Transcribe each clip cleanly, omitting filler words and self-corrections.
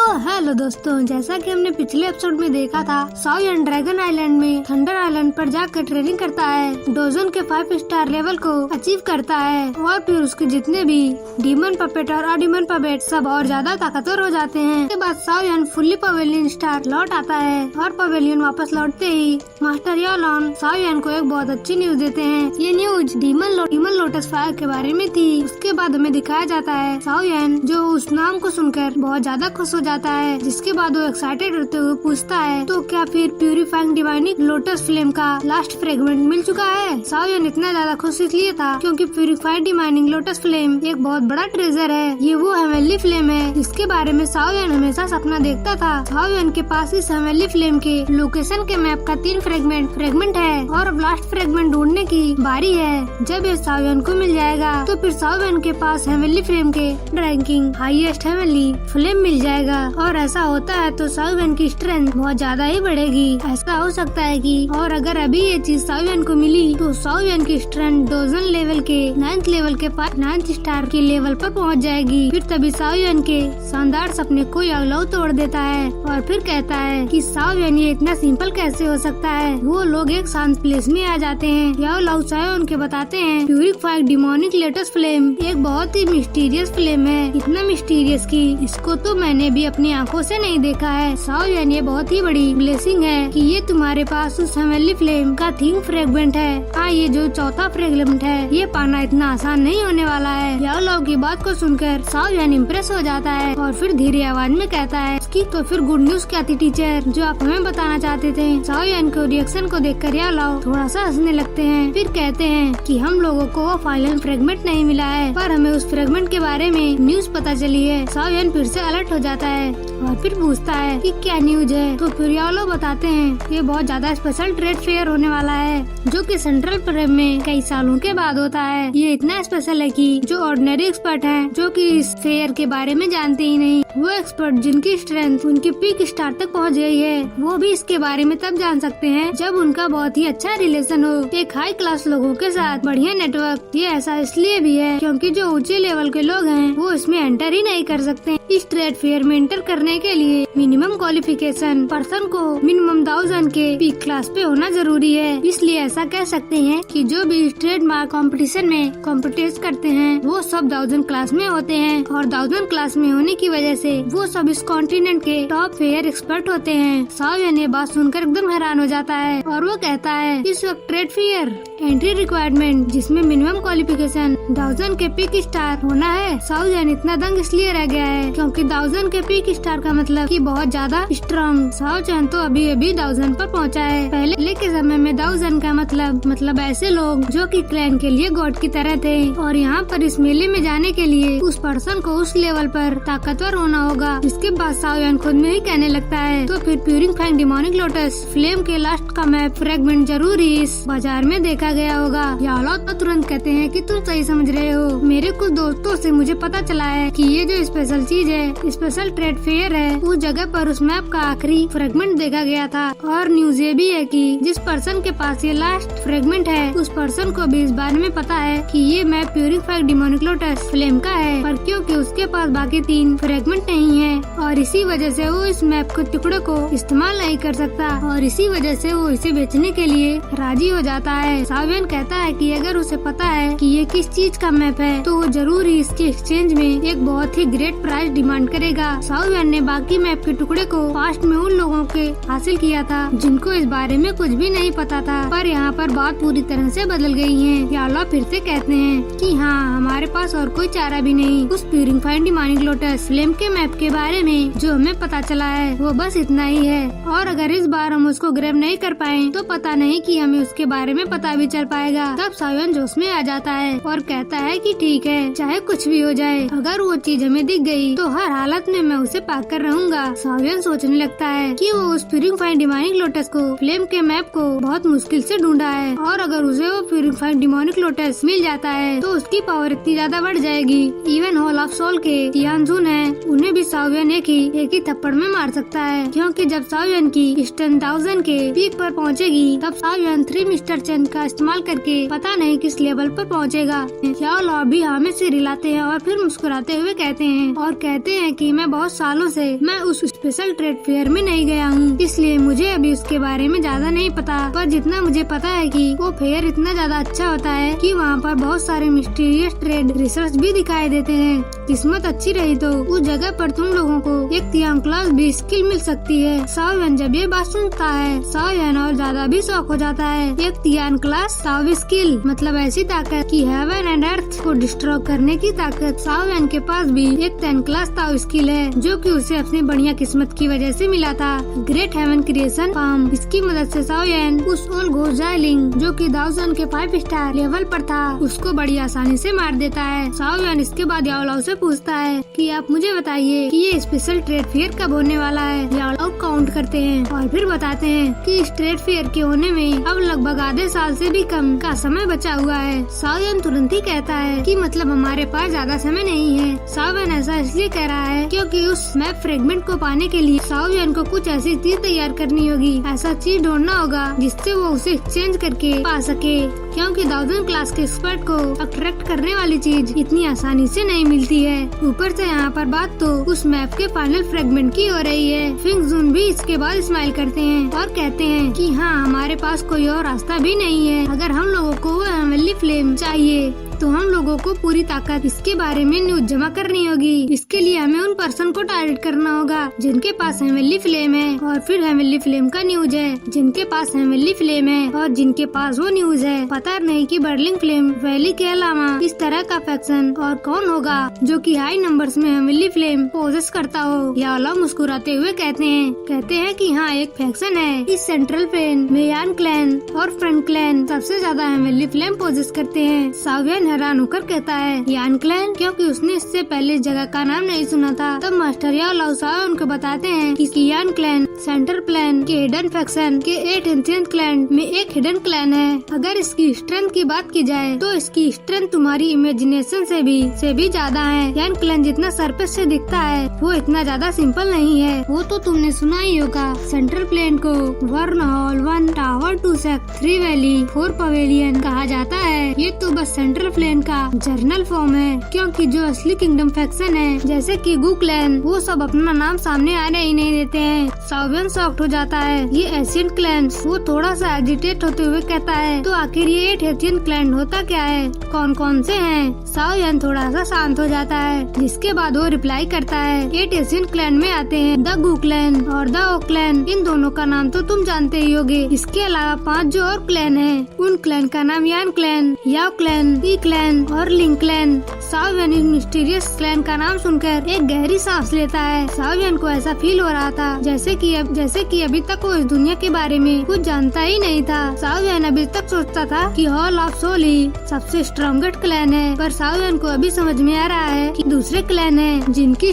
Hello दोस्तों, जैसा कि हमने पिछले एपिसोड में देखा था, साओयन ड्रैगन आइलैंड में थंडर आइलैंड पर जाकर ट्रेनिंग करता है, डोजन के 5 स्टार लेवल को अचीव करता है और फिर उसके जितने भी डीमन पपेट और अडीमन पपेट सब और ज्यादा ताकतवर हो जाते हैं। उसके बाद साओयन फुल्ली पवेलियन स्टार लौट आता है और पवेलियन वापस लौटते ही मास्टर याओलॉन साओयन को एक बहुत अच्छी न्यूज देते हैं। ये न्यूज डीमन लोटस फायर के बारे में थी। उसके बाद हमें दिखाया जाता है साओयन जो उस नाम को सुनकर बहुत ज्यादा खुश हो जाता है, जिसके बाद वो एक्साइटेड होते हुए पूछता है तो क्या फिर प्यूरिफाइंग डिवाइनिंग लोटस फ्लेम का लास्ट फ्रेगमेंट मिल चुका है। साओयन इतना ज्यादा खुश इसलिए था क्योंकि प्यूरिफाइड डिवाइनिंग लोटस फ्लेम एक बहुत बड़ा ट्रेजर है। ये वो हेवनली फ्लेम है जिसके बारे में साओयन हमेशा सपना देखता था। साओयन के पास इस हेवनली फ्लेम के लोकेशन के मैप का 3 फ्रेगमेंट है और अब लास्ट फ्रेगमेंट ढूंढने की बारी है। जब ये साओयन को मिल जाएगा तो फिर साओयन के पास हेवनली फ्लेम के रैंकिंग हाईएस्ट हेवनली फ्लेम मिल जाएगा और ऐसा होता है तो साओयन की स्ट्रेंथ बहुत ज्यादा ही बढ़ेगी। ऐसा हो सकता है कि और अगर अभी ये चीज साओयन को मिली तो साओयन की स्ट्रेंथ डोजन लेवल के 9th स्टार के लेवल पर पहुंच जाएगी। फिर तभी साओयन के शानदार सपने को याओलॉन तोड़ देता है और फिर कहता है कि साओयन ये इतना सिंपल कैसे हो सकता है। वो लोग एक शांत प्लेस में आ जाते हैं। याओलॉन साओयन के बताते हैं प्यूरिफाइड डिमोनिक लोटस फ्लेम एक बहुत ही मिस्टीरियस फ्लेम है, इतना मिस्टीरियस कि इसको तो मैंने भी अपनी आंखों से नहीं देखा है। साओयन ये बहुत ही बड़ी ब्लेसिंग है कि ये तुम्हारे पास उस हेवनली फ्लेम का 3 फ्रेगमेंट है। ये जो 4था फ्रेगमेंट है ये पाना इतना आसान नहीं होने वाला है। याओलॉन की बात को सुनकर साओयन इम्प्रेस हो जाता है और फिर धीरे आवाज में कहता है कि तो फिर गुड न्यूज क्या थी टीचर जो आप हमें बताना चाहते थे। साओयन को रिएक्शन को देखकर याओलॉन थोड़ा सा हंसने लगते हैं। फिर कहते हैं कि हम लोगों को वो फाइनल फ्रेगमेंट नहीं मिला है पर हमें उस फ्रेगमेंट के बारे में न्यूज पता चली है। साओयन फिर से अलर्ट हो जाता है और फिर पूछता है कि क्या न्यूज है। तो फिर याओलॉन बताते हैं ये बहुत ज्यादा स्पेशल ट्रेड फेयर होने वाला है जो कि सेंट्रल प्रेम में कई सालों के बाद होता है। ये इतना स्पेशल है कि जो ऑर्डिनरी एक्सपर्ट हैं जो कि इस फेयर के बारे में जानते ही नहीं, वो एक्सपर्ट जिनकी स्ट्रेंथ उनकी पीक स्टार तक पहुंच गई है, वो भी इसके बारे में तब जान सकते हैं जब उनका बहुत ही अच्छा रिलेशन हो एक हाई क्लास लोगों के साथ बढ़िया नेटवर्क। ये ऐसा इसलिए भी है क्योंकि जो ऊंचे लेवल के लोग हैं वो इसमें एंटर ही नहीं कर सकते। इस ट्रेड फेयर में एंटर करने के लिए मिनिमम क्वालिफिकेशन पर्सन को मिनिमम 1000 के पीक क्लास पे होना जरूरी है। इसलिए ऐसा कह सकते हैं कि जो भी इस ट्रेड मार्क कॉम्पिटिशन में कॉम्पिटेट करते हैं वो सब 1000 क्लास में होते हैं और 1000 क्लास में होने की वजह से वो सब इस कॉन्टिनेंट के टॉप फेयर एक्सपर्ट होते हैं। साओयन ये बात सुनकर एकदम हैरान हो जाता है और वो कहता है इस वक्त ट्रेड फेयर एंट्री रिक्वायरमेंट जिसमें मिनिमम क्वालिफिकेशन 1000 के पीक स्टार होना है। साओयन इतना दंग इसलिए रह गया है क्योंकि 1000 के पीक स्टार का मतलब कि बहुत ज्यादा स्ट्रॉन्ग। साओयन तो अभी 1000 पर पहुंचा है। पहले के समय में 1000 का मतलब ऐसे लोग जो कि क्लैन के लिए गॉड की तरह थे और यहाँ पर इस मेले में जाने के लिए उस पर्सन को उस लेवल पर ताकतवर होना होगा। इसके बाद साओयन खुद में ही कहने लगता है तो फिर प्यूरिफाइंग डिमोनिक लोटस फ्लेम के लास्ट का मैप फ्रेगमेंट जरूर ही इस बाजार में देखा गया होगा। याओलॉन तो तुरंत कहते हैं कि तुम सही समझ रहे हो। मेरे कुछ दोस्तों से मुझे पता चला है कि ये जो स्पेशल चीज है स्पेशल ट्रेड फेयर है उस जगह पर उस मैप का आखिरी फ्रेगमेंट देखा गया था। और न्यूज ये भी है कि जिस पर्सन के पास ये लास्ट फ्रेगमेंट है उस पर्सन को भी इस बारे में पता है कि ये map purified demonic lotus flame का है पर क्योंकि उसके पास बाकी 3 फ्रेगमेंट नहीं है और इसी वजह से वो इस मैप के टुकड़े को इस्तेमाल नहीं कर सकता और इसी वजह से वो इसे बेचने के लिए राजी हो जाता है। साओयन कहता है कि अगर उसे पता है कि ये किस चीज का मैप है तो वो जरूर ही इसके एक्सचेंज में एक बहुत ही ग्रेट प्राइस डिमांड करेगा। साओयन ने बाकी मैप के टुकड़े को पास्ट में उन लोगों के हासिल किया था जिनको इस बारे में कुछ भी नहीं पता था पर यहाँ पर बात पूरी तरह से बदल गई है। याओलॉन फिर से कहते हैं कि हाँ हमारे पास और कोई चारा भी नहीं। उस प्यूरिफाइड डिमोनिक लोटस फ्लेम के मैप के बारे में जो हमें पता चला है वो बस इतना ही है और अगर इस बार हम उसको ग्रैब नहीं कर पाए तो पता नहीं कि हमें उसके बारे में पता भी चल पाएगा। तब साओयन जोश में आ जाता है और कहता है कि ठीक है चाहे कुछ भी हो जाए अगर वो चीज हमें दिख गई तो हर हालत में मैं उसे पाकर कर रहूंगा। साओयन सोचने लगता है कि वो उस प्यूरिफाइड डिमोनिक लोटस को फ्लेम के मैप को बहुत मुश्किल से ढूंढा है और अगर उसे वो प्यूरिफाइड डिमोनिक लोटस मिल जाता है तो उसकी पावर इतनी ज्यादा बढ़ जाएगी। इवन हॉल ऑफ सोल के तियानजुन है उन्हें भी साओयन एक ही थप्पड़ में मार सकता है क्योंकि जब साओयन की स्ट्रेंथ 1000 के पीक पर पहुंचेगी तब साओयन 3 मिस्टर चेन का इस्तेमाल करके पता नहीं किस लेवल पर पहुंचेगा। याओ लाओ भी हामिद से रिलाते हैं और फिर मुस्कुराते हुए कहते हैं कि मैं बहुत सालों से मैं उस स्पेशल ट्रेड फेयर में नहीं गया हूँ, इसलिए मुझे अभी उसके बारे में ज्यादा नहीं पता। पर जितना मुझे पता है कि वो फेयर इतना ज्यादा अच्छा होता है कि वहाँ पर बहुत सारे मिस्टीरियस ट्रेड रिसर्च भी दिखाई देते हैं। किस्मत अच्छी रही तो उस जगह पर तुम लोगों को एक तियांग क्लास भी स्किल मिल सकती है। साओ यान जब ये बात सुनता है, साओ यान और ज्यादा भी शौक हो जाता है। एक तियांग क्लास साओ स्किल मतलब ऐसी ताकत कि हेवन एंड अर्थ को डिस्ट्रॉय करने की ताकत। साओ यान के पास भी एक 10 क्लास ताओ स्किल है जो कि उसे अपनी बढ़िया किस्मत की वजह से मिला था, ग्रेट हेवन क्रिएशन फार्म। इसकी मदद से साओ यान उस ओल गोजाइलिंग जो कि दाओजन के 5 स्टार लेवल पर था उसको बड़ी आसानी से मार देता है। साओ यान इसके बाद याओ लाओ से पूछता है कि आप मुझे बताइए कि ये स्पेशल ट्रेड फेयर कब होने वाला है। याओ लाओ काउंट करते हैं और फिर बताते हैं कि इस ट्रेड फेयर के होने में अब लगभग आधे साल से भी कम का समय बचा हुआ है। साओ यान तुरंत ही कहता है कि मतलब हमारे पास ज्यादा समय नहीं है। साओ यान ऐसा इसलिए कह रहा है क्योंकि उस मैप फ्रेगमेंट को पाने के लिए साओ यान को कुछ ऐसी चीज तैयार करनी होगी, ऐसा चीज ढूंढना होगा जिससे वो उसे एक्सचेंज करके पा सके, क्योंकि दाऊजन क्लास के एक्सपर्ट को अट्रैक्ट करने वाली चीज इतनी आसानी से नहीं मिलती है। ऊपर से यहाँ पर बात तो उस मैप के फाइनल फ्रेगमेंट की हो रही है। फिंग जून भी इसके बाद स्माइल करते हैं और कहते हैं कि हाँ हमारे पास कोई और रास्ता भी नहीं है। अगर हम लोगों को वो हेवनली फ्लेम चाहिए तो हम लोगों को पूरी ताकत इसके बारे में न्यूज जमा करनी होगी। इसके लिए हमें उन पर्सन को टारगेट करना होगा जिनके पास हेवनली फ्लेम है और फिर हेवनली फ्लेम का न्यूज है, जिनके पास हेवनली फ्लेम है और जिनके पास वो न्यूज है। पता नहीं कि बर्लिंग फ्लेम वैली के अलावा इस तरह का फैक्शन और कौन होगा जो कि हाई नंबर्स में हेवनली फ्लेम पोजेस करता हो। याओ लाओ मुस्कुराते हुए कहते हैं कि हाँ एक फैक्शन है इस सेंट्रल प्लेन में यान क्लैन और फ्रंट क्लैन सबसे ज्यादा हेवनली फ्लेम पोजेस करते हैं। साओ यान हैरान होकर कहता है यान क्लैन, क्योंकि उसने इससे पहले इस जगह का नाम नहीं सुना था। तब मास्टर याओ लाओ साओ उनको बताते हैं कि यान क्लैन सेंटर प्लेन के हिडन फैक्शन के 8 एंशिएंट क्लैन में एक हिडन क्लैन है। अगर इसकी स्ट्रेंथ की बात की जाए तो इसकी स्ट्रेंथ तुम्हारी इमेजिनेशन से भी ज्यादा है। यान क्लैन जितना सरफेस से दिखता है वो इतना ज्यादा सिंपल नहीं है। वो तो तुमने सुना ही होगा, सेंट्रल प्लेन को वर्न hall 1 tower 2 sect 3 valley 4 pavilion कहा जाता है। ये तो बस सेंट्रल प्लेन का जर्नल फॉर्म है, क्योंकि जो असली किंगडम फैक्शन है जैसे कि गू क्लैन वो सब अपना नाम सामने आने ही नहीं देते हैं। साओ यान शॉक्ड हो जाता है। ये एशियंट क्लैन वो थोड़ा सा एजिटेट होते हुए कहता है तो आखिर ये 8 एशियंट क्लैन होता क्या है, कौन कौन से हैं? साओ यान थोड़ा सा शांत हो जाता है, जिसके बाद वो रिप्लाई करता है 8 एशियंट क्लैन में आते हैं द गू क्लैन और द ओ क्लैन। इन दोनों का नाम तो तुम जानते ही होगे। इसके अलावा 5 जो और क्लैन है उन क्लैन का नाम यान क्लैन, याओ क्लैन, ई क्लैन और लिंग क्लैन। साओ यान इन मिस्टीरियस क्लैन का नाम सुनकर एक गहरी सांस लेता है। साओ यान को ऐसा फील हो रहा था जैसे कि अभी तक वो इस दुनिया के बारे में कुछ जानता ही नहीं था। साओ यान अभी तक सोचता था कि हॉल ऑफ सोल ही सबसे स्ट्रॉन्गेस्ट क्लैन है, पर साओ यान को अभी समझ में आ रहा है कि दूसरे क्लैन है जिनकी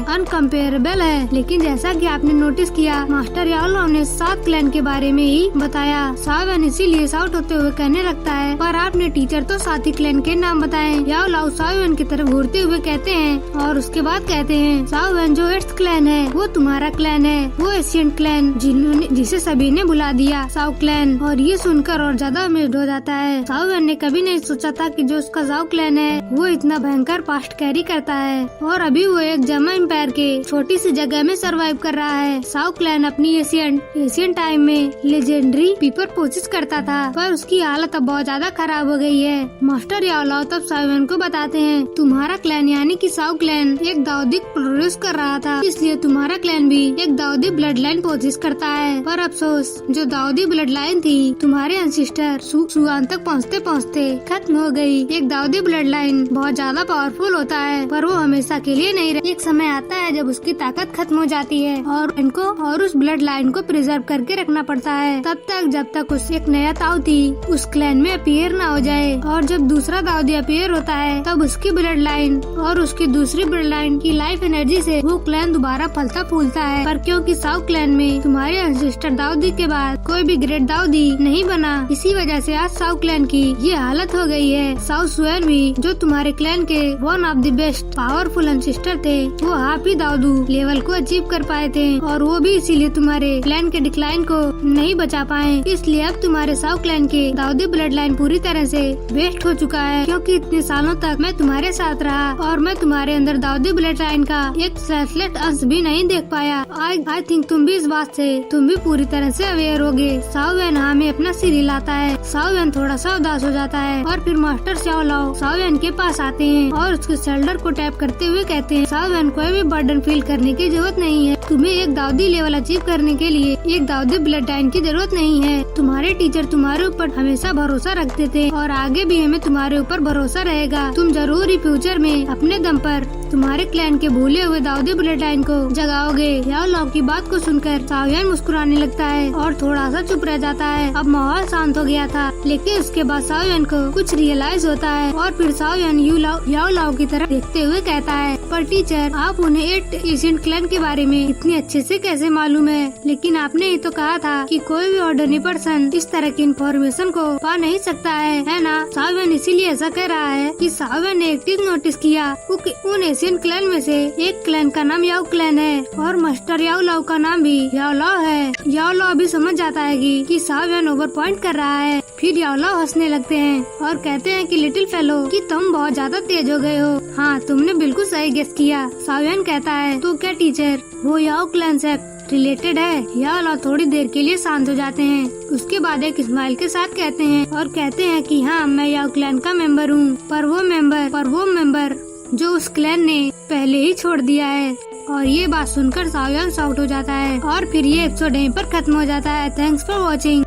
अनकम्पेरेबल है। लेकिन जैसा कि आपने नोटिस किया, मास्टर याओ लाओ ने 7 क्लैन के बारे में ही बताया। साओ यान इसीलिए शाउट होते हुए कहने लगता है पर आपने टीचर तो 7 ही क्लैन के नाम बताए। याओ लाओ साओ यान की तरफ घूरते हुए कहते हैं और उसके बाद कहते हैं साओ यान जो 8th क्लैन है वो तुम्हारा क्लैन है, वो एशियंट क्लैन जिसे सभी ने बुला दिया साओ क्लैन। और ये सुनकर और ज्यादा अमेज्ड हो जाता है। साओ यान ने कभी नहीं सोचा था कि जो उसका साओ क्लैन है वो इतना भयंकर पास्ट कैरी करता है और अभी वो एक जमा एम्पायर के छोटी सी जगह में सरवाइव कर रहा है। साओ क्लैन अपनी एशियन टाइम में लेजेंडरी पीपर कोशिश करता था पर उसकी हालत अब बहुत ज्यादा खराब हो गई है। मास्टर याओ लाओ तब साओ यान को बताते हैं तुम्हारा क्लैन यानी कि साओ क्लैन एक दाऊदी प्रोड्यूस कर रहा था, इसलिए तुम्हारा क्लैन भी एक दाऊदी ब्लड लाइन कोशिश करता है। पर अफसोस जो दाऊदी ब्लड लाइन थी तुम्हारे एंसिस्टर सुआन तक पहुँचते खत्म हो गई। एक दाऊदी ब्लड लाइन बहुत ज्यादा पावरफुल होता है पर वो हमेशा के लिए नहीं रहता। एक समय आता है जब उसकी ताकत खत्म हो जाती है और उस ब्लड लाइन को प्रिजर्व करके रखना पड़ता है तब तक जब तक उस एक नया दाऊदी उस क्लैन में अपीयर न हो जाए। और जब दूसरा दाऊदी अपीयर होता है तब उसकी ब्लड लाइन और उसकी दूसरी ब्लड लाइन की लाइफ एनर्जी से वो क्लैन दोबारा फलता फूलता है। पर क्योंकि साओ साउ क्लैन में तुम्हारे एंसेस्टर दाऊदी के बाद कोई भी ग्रेट दाऊदी नहीं बना। इसी वजह से आज साउ क्लैन की ये हालत हो गई है। साउ सुएन भी जो तुम्हारे क्लैन के one of the best powerful ancestor थे, वो हाफ ही दाऊदू लेवल को अचीव कर पाए थे और वो भी इसीलिए तुम्हारे क्लैन के डिक्लाइन को नहीं बचा पाए। इसलिए अब तुम्हारे साउ क्लैन के दाऊदी ब्लड लाइन पूरी तरह से वेस्ट हो चुका है, क्योंकि इतने सालों तक मैं तुम्हारे साथ रहा और मैं तुम्हारे अंदर दाऊदी ब्लड लाइन का एक सेल्फलेस अंश भी नहीं देख पाया। आई थिंक तुम भी इस बात से पूरी तरह से अवेयर होगे। साउ वैन हमें अपना सिर हिलाता है। साउ वैन थोड़ा सा उदास हो जाता है और फिर मास्टर श्याओ लाओ साउ वैन के पास आते हैं और उसके शोल्डर को टैप करते हुए कहते हैं, साउ वैन कोई भी बर्डन फील करने की जरूरत नहीं है। तुम्हें एक दाऊदी लेवल अचीव करने के लिए एक दाऊदी ब्लड लाइन की जरूरत नहीं है। तुम्हारे टीचर तुम्हारे ऊपर हमेशा भरोसा रखते थे और आगे भी हमें तुम्हारे ऊपर भरोसा रहेगा। तुम जरूर ही फ्यूचर में अपने दम पर तुम्हारे क्लैन के भूले हुए दाऊदी ब्लड लाइन को जगाओगे। याओ लाओ की बात को सुनकर साउ वैन मुस्कुराने लगता है और थोड़ा सा चुप रह जाता है। अब माहौल शांत हो गया था, लेकिन उसके बाद साउ वैन को कुछ रियलाइज होता है और फिर साउ वैन याओ लाओ की तरफ देखते हुए कहता है, पर टीचर आप उन्हें 8 एशियंट क्लैन के बारे में इतनी अच्छे से कैसे मालूम है? लेकिन आपने ही तो कहा था कि कोई भी ऑर्डिनरी पर्सन इस तरह की इन्फॉर्मेशन को पा नहीं सकता है ना? साउ वैन इसीलिए ऐसा कह रहा है कि साउ वैन ने एक चीज नोटिस किया, उन एशियन क्लैन में से एक क्लैन का नाम याओ क्लैन है और मास्टर याओ लाओ का नाम भी याओ लाओ है। याओ लाओ भी समझ जाता है कि साउ वैन ओवर पॉइंट कर रहा है। फिर याओ लाओ हंसने लगते हैं और कहते हैं कि लिटिल फेलो कि तुम बहुत ज्यादा तेज हो गए हो। हाँ, तुमने बिल्कुल सही गेस किया। साउ वैन कहता है, तो क्या टीचर वो याओ क्लैन से रिलेटेड है? याओ लाओ थोड़ी देर के लिए शांत हो जाते हैं, उसके बाद एक स्माइल के साथ कहते हैं कि हाँ, मैं याओ क्लैन का मेंबर हूँ, पर वो मेंबर जो उस क्लैन ने पहले ही छोड़ दिया है। और ये बात सुनकर साउ वैन शॉक्ड हो जाता है और फिर ये एपिसोड यहीं पर खत्म हो जाता है। Thanks for watching.